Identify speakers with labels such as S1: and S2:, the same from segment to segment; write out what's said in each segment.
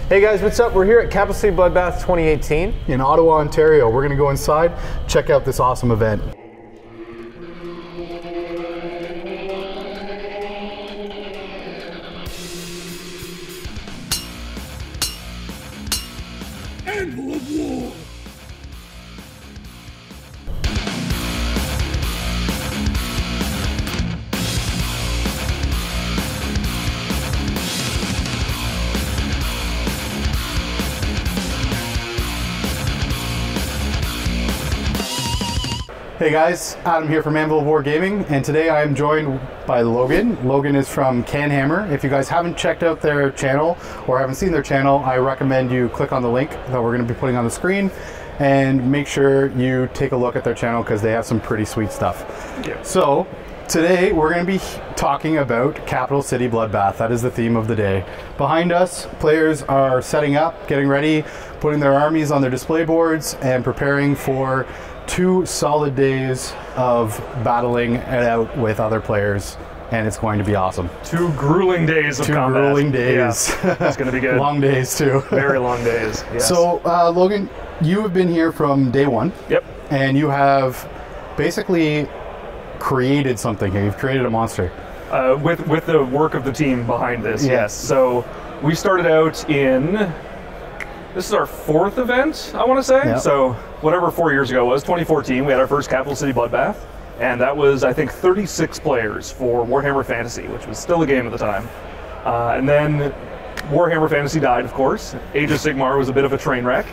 S1: Hey guys, what's up? We're here at Capital City Bloodbath 2018
S2: in Ottawa, Ontario. We're going to go inside, check out this awesome event.
S3: Anvil of War.
S2: Hey guys, Adam here from Anvil of War Gaming, and today I am joined by Logan. Logan is from Canhammer. If you guys haven't checked out their channel or haven't seen their channel, I recommend you click on the link that we're going to be putting on the screen and make sure you take a look at their channel because they have some pretty sweet stuff.
S1: Yeah.
S2: So today we're going to be talking about Capital City Bloodbath. That is the theme of the day. Behind us, players are setting up, getting ready, putting their armies on their display boards and preparing for 2 solid days of battling it out with other players, and it's going to be awesome.
S4: 2 grueling days of combat.
S2: 2 grueling days.
S4: Yeah, it's going to be good.
S2: Long days too.
S4: Very long days. Yes.
S2: So Logan, you have been here from day 1.
S4: Yep.
S2: And you have basically created something here. You've created a monster.
S4: With the work of the team behind this, yes. So we started out in... This is our 4th event, I want to say.
S2: Yep.
S4: So whatever 4 years ago was, 2014, we had our first Capital City Bloodbath. And that was, I think, 36 players for Warhammer Fantasy, which was still a game at the time. And then Warhammer Fantasy died, of course. Age of Sigmar was a bit of a train wreck,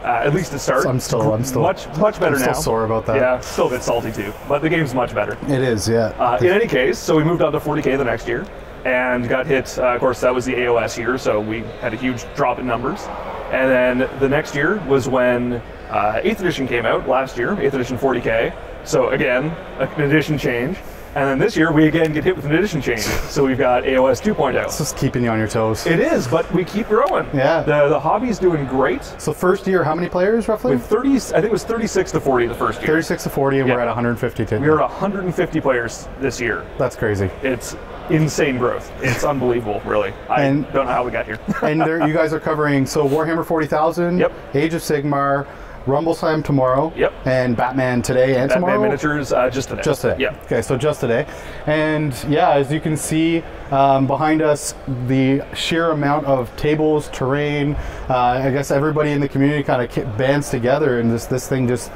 S4: at least to start.
S2: I'm still
S4: much better now.
S2: I'm still sore about that.
S4: Yeah, still a bit salty too, but the game's much better.
S2: It is, yeah.
S4: In any case, so we moved on to 40K the next year and got hit. Of course, that was the AOS year, so we had a huge drop in numbers. And then the next year was when 8th edition came out last year, 8th edition 40K. So again, an edition change. And then this year we again get hit with an edition change. So we've got AOS 2.0.
S2: It's just keeping you on your toes.
S4: It is, but we keep growing.
S2: Yeah.
S4: The hobby's doing great.
S2: So first year, how many players roughly?
S4: With 30, I think it was 36 to 40 the first year.
S2: 36 to 40, and we're at 150 today.
S4: We're at 150 players this year.
S2: That's crazy.
S4: It's insane growth. It's unbelievable, really. I don't know how we got here.
S2: And there, you guys are covering, so Warhammer 40,000,
S4: Yep.
S2: Age of Sigmar, Rumbleslam tomorrow,
S4: Yep.
S2: and Batman today and tomorrow?
S4: Batman miniatures just today.
S2: Just today.
S4: Yeah.
S2: Okay, so just today. And yeah, as you can see behind us, the sheer amount of tables, terrain, I guess everybody in the community kind of bands together, and this thing just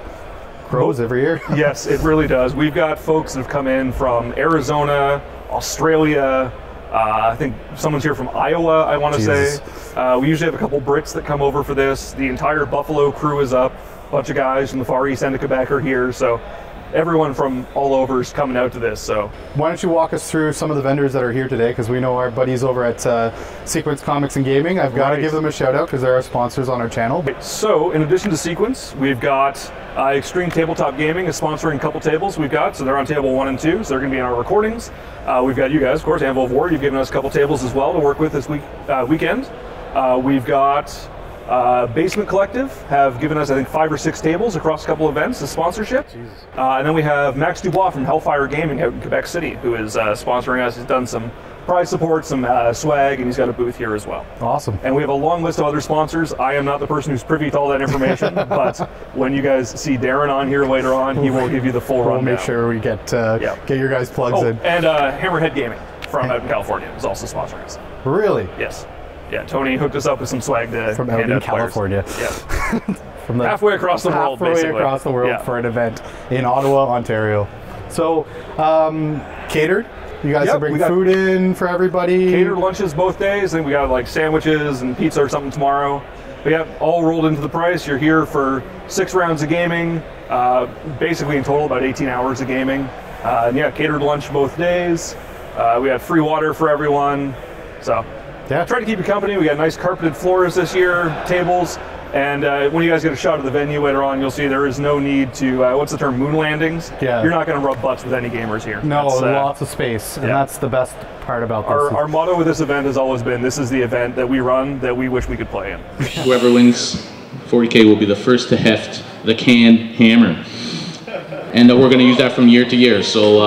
S2: grows every year.
S4: Yes, it really does. We've got folks that have come in from Arizona, Australia, I think someone's here from Iowa, I want to say. We usually have a couple Brits that come over for this. The entire Buffalo crew is up. A bunch of guys from the Far East and Quebec are here. So everyone from all over is coming out to this. So
S2: why don't you walk us through some of the vendors that are here today, because we know our buddies over at Sequence Comics and Gaming. I've got to give them a shout out because they're our sponsors on our channel.
S4: So in addition to Sequence, we've got Extreme Tabletop Gaming is sponsoring a couple tables we've got. So they're on table 1 and 2, so they're going to be in our recordings. We've got you guys, of course, Anvil of War. You've given us a couple tables as well to work with this weekend. We've got Basement Collective have given us, I think, 5 or 6 tables across a couple events as sponsorship. And then we have Max Dubois from Hellfire Gaming out in Quebec City, who is sponsoring us. He's done some prize support, some swag, and he's got a booth here as well.
S2: Awesome.
S4: And we have a long list of other sponsors. I am not the person who's privy to all that information, but when you guys see Darren on here later on, he will give you the full rundown.
S2: We'll make sure we get your guys' plugs in.
S4: And Hammerhead Gaming from out in California is also sponsoring us.
S2: Really?
S4: Yes. Yeah, Tony hooked us up with some swag to
S2: from out in California.
S4: Yeah.
S2: From the
S4: halfway across the world, basically.
S2: Halfway across the world for an event in Ottawa, Ontario. So, catered. You guys are bringing food in for everybody.
S4: Catered lunches both days. I think we got like sandwiches and pizza or something tomorrow. But yeah, all rolled into the price. You're here for 6 rounds of gaming, basically in total about 18 hours of gaming. And yeah, catered lunch both days. We had free water for everyone. So try to keep you company. We got nice carpeted floors this year, tables. And when you guys get a shot of the venue later on, you'll see there is no need to, what's the term, moon landings? Yeah. You're not going to rub butts with any gamers here.
S2: No, lots of space, and that's the best part about this.
S4: Our motto with this event has always been, this is the event that we run that we wish we could play in.
S5: Whoever wins 40K will be the first to heft the Canhammer. and we're going to use that from year to year. So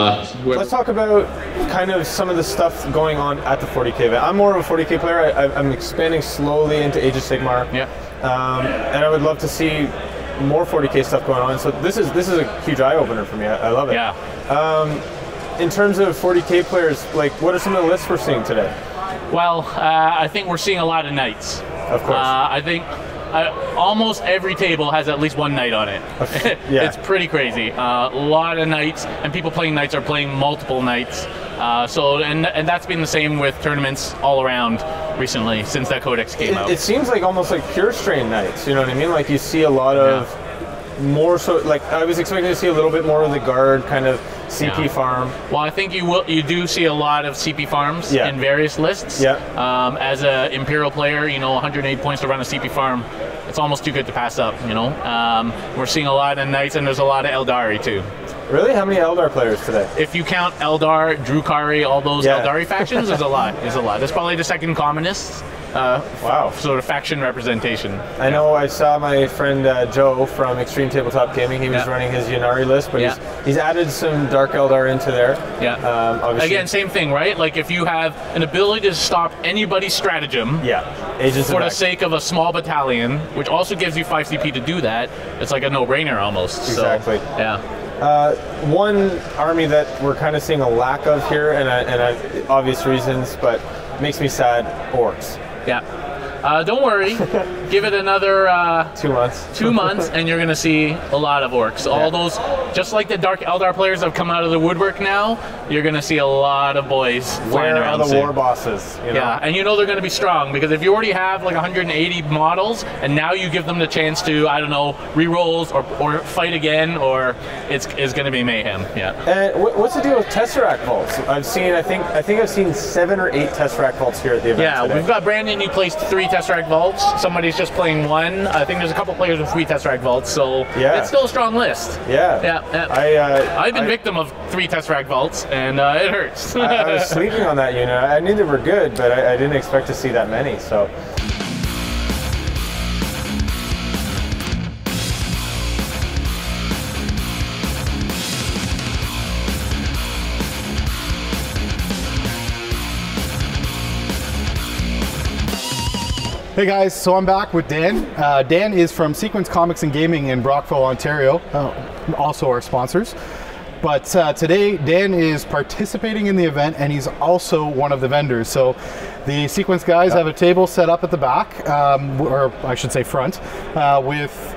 S1: let's talk about kind of some of the stuff going on at the 40K event. I'm more of a 40K player. I'm expanding slowly into Age of Sigmar.
S5: Yeah.
S1: And I would love to see more 40K stuff going on. So this is a huge eye opener for me. I love it.
S5: Yeah.
S1: In terms of 40K players, like what are some of the lists we're seeing today?
S5: Well, I think we're seeing a lot of knights.
S1: Of course.
S5: I think almost every table has at least one knight on it.
S1: Yeah.
S5: It's pretty crazy. A lot of knights, and people playing knights are playing multiple knights. And that's been the same with tournaments all around recently since that codex came out.
S1: It seems like almost like pure strain knights. You know what I mean? Like you see a lot of more so. Like I was expecting to see a little bit more of the guard kind of CP farm.
S5: Well, I think you do see a lot of CP farms in various lists.
S1: Yeah.
S5: As an Imperial player, 108 points to run a CP farm, it's almost too good to pass up. We're seeing a lot of knights, and there's a lot of Eldari too.
S1: Really? How many Eldar players today?
S5: If you count Eldar, Drukari, all those Eldari factions, there's a lot. There's probably the second commonest.
S1: Wow.
S5: Sort of faction representation.
S1: I know I saw my friend Joe from Extreme Tabletop Gaming. He was running his Ynnari list, but he's added some Dark Eldar into there.
S5: Yeah.
S1: Obviously.
S5: Again, same thing, right? Like if you have an ability to stop anybody's stratagem for the sake of a small battalion, which also gives you 5 CP to do that, it's like a no-brainer almost.
S1: Exactly.
S5: So, yeah.
S1: One army that we're kind of seeing a lack of here, and obvious reasons, but makes me sad, orcs.
S5: Yeah. Don't worry. Give it another
S1: 2 months.
S5: 2 months, and you're going to see a lot of orcs. All those, just like the Dark Eldar players have come out of the woodwork now, you're going to see a lot of boys flying around.
S1: Where are the war bosses?
S5: Yeah, and they're going to be strong, because if you already have like 180 models, and now you give them the chance to, I don't know, re-rolls or fight again, or it's going to be mayhem. Yeah.
S1: And what's the deal with Tesseract vaults? I think I've seen 7 or 8 Tesseract vaults here at the event.
S5: Yeah,
S1: today.
S5: we've got Brandon. You placed 3 Tesseract vaults. Somebody's just playing 1. I think there's a couple players with 3 Tesseract vaults, so it's still a strong list.
S1: Yeah.
S5: I've been victim of 3 Tesseract vaults, and it hurts.
S1: I was sleeping on that unit. I knew they were good, but I didn't expect to see that many. So.
S2: Hey guys, so I'm back with Dan. Dan is from Sequence Comics and Gaming in Brockville, Ontario, also our sponsors. But today, Dan is participating in the event, and he's also one of the vendors. So the Sequence guys have a table set up at the back, or I should say front, with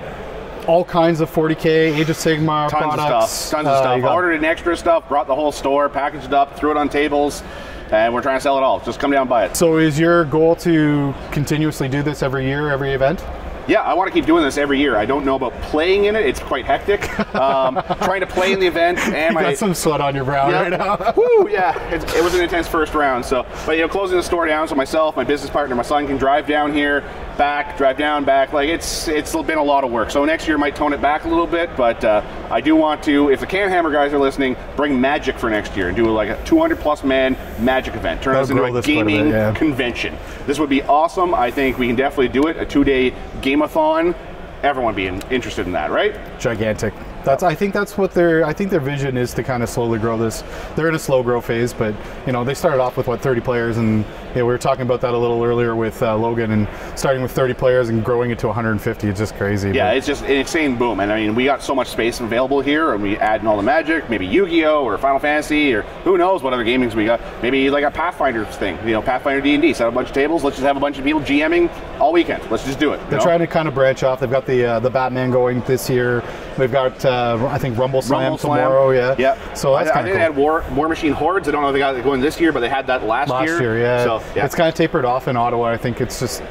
S2: all kinds of 40K, Age of Sigmar products.
S6: Tons of stuff. Ordered in extra stuff, brought the whole store, packaged it up, threw it on tables. And we're trying to sell it all. Just come down and buy it.
S2: So is your goal to continuously do this every year, every event?
S6: Yeah, I want to keep doing this every year. I don't know about playing in it. It's quite hectic. Trying to play in the event. And
S2: you got some sweat on your brow right now.
S6: Woo, yeah. It was an intense first round. So, but closing the store down so myself, my business partner, my son can drive down here, back, drive down, back. Like it's been a lot of work. So next year might tone it back a little bit, but I do want to, if the Canhammer guys are listening, bring Magic for next year and do like a 200+ man Magic event. Turn us into a gaming convention. This would be awesome. I think we can definitely do it. A 2-day game-a-thon. Everyone being interested in that, right?
S2: Gigantic. I think that's what their vision is, to kind of slowly grow this. They're in a slow grow phase, but they started off with 30 players, and we were talking about that a little earlier with Logan, and starting with 30 players and growing it to 150. It's just crazy.
S6: Yeah, it's just an insane boom, and I mean we got so much space available here, and we add in all the Magic, maybe Yu-Gi-Oh or Final Fantasy, or who knows what other gamings we got. Maybe like a Pathfinder thing, Pathfinder D&D. Set up a bunch of tables. Let's just have a bunch of people GMing all weekend. Let's just do it.
S2: They're trying to kind of branch off. They've got the Batman going this year. They've got I think Rumble Slam tomorrow. Yeah. So that's kind of cool.
S6: They had War Machine Hordes. I don't know if they got it going this year, but they had that last year.
S2: Yeah.
S6: So
S2: it's kind of tapered off in Ottawa. I think it's just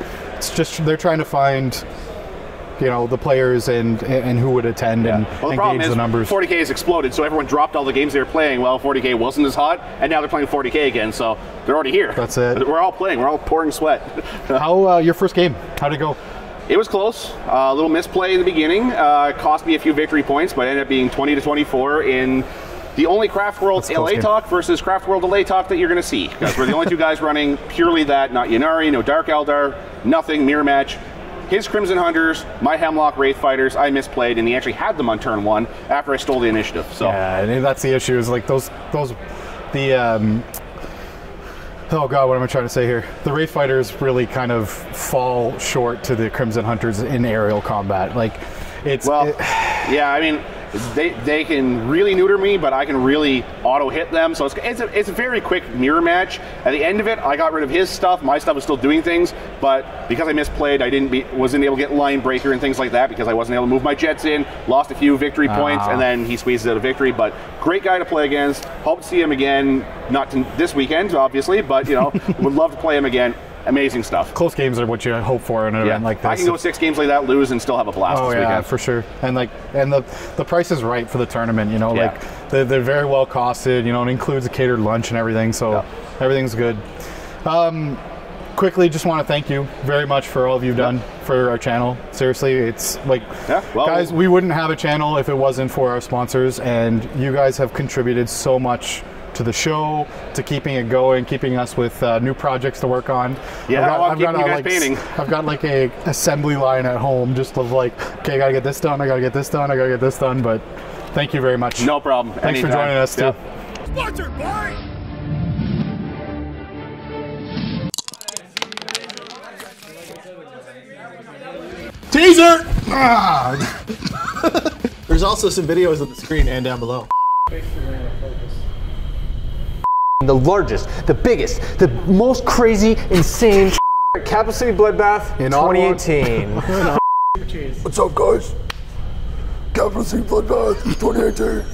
S2: they're trying to find the players and who would attend and engage the numbers.
S6: 40K has exploded, so everyone dropped all the games they were playing. Well, 40K wasn't as hot, and now they're playing 40K again, so they're already here.
S2: That's it.
S6: We're all playing. We're all pouring sweat.
S2: How your first game? How'd it go?
S6: It was close. A little misplay in the beginning. Cost me a few victory points, but ended up being 20-24 in the only Craft World LA talk versus Craft World LA talk that you're going to see. Because we're the only 2 guys running purely that, not Ynnari, no Dark Eldar, nothing, mirror match. his Crimson Hunters, my Hemlock Wraith Fighters, I misplayed, and he actually had them on turn 1 after I stole the initiative. So
S2: yeah, and that's the issue. Is like oh god, what am I trying to say here? The Wraith Fighters really kind of fall short to the Crimson Hunters in aerial combat. Like,
S6: yeah, I mean, they can really neuter me, but I can really auto hit them. So it's a very quick mirror match. At the end of it, I got rid of his stuff. My stuff was still doing things, but because I misplayed, I wasn't able to get Line Breaker and things like that because I wasn't able to move my jets in. Lost a few victory points, and then he squeezes out a victory. But great guy to play against. Hope to see him again, not this weekend, obviously, but you know, would love to play him again. Amazing stuff.
S2: Close games are what you hope for in an event like this.
S6: I can go 6 games like that, lose, and still have a blast this weekend.
S2: For sure. And the price is right for the tournament. You know, like they're very well costed. You know, it includes a catered lunch and everything, so everything's good. Quickly, just want to thank you very much for all you've done for our channel. Seriously, it's like, guys, we wouldn't have a channel if it wasn't for our sponsors, and you guys have contributed so much to the show, to keeping it going, keeping us with new projects to work on.
S6: Yeah, I've got painting.
S2: I've got like a assembly line at home, just of like, okay, I gotta get this done, I gotta get this done, I gotta get this done. But thank you very much.
S6: No problem.
S2: Thanks for joining us too.
S3: Sponsored by
S7: Teaser! There's also some videos on the screen and down below.
S8: The largest, the biggest, the most crazy, insane Capital City Bloodbath in 2018.
S3: What's up, guys? Capital City Bloodbath 2018.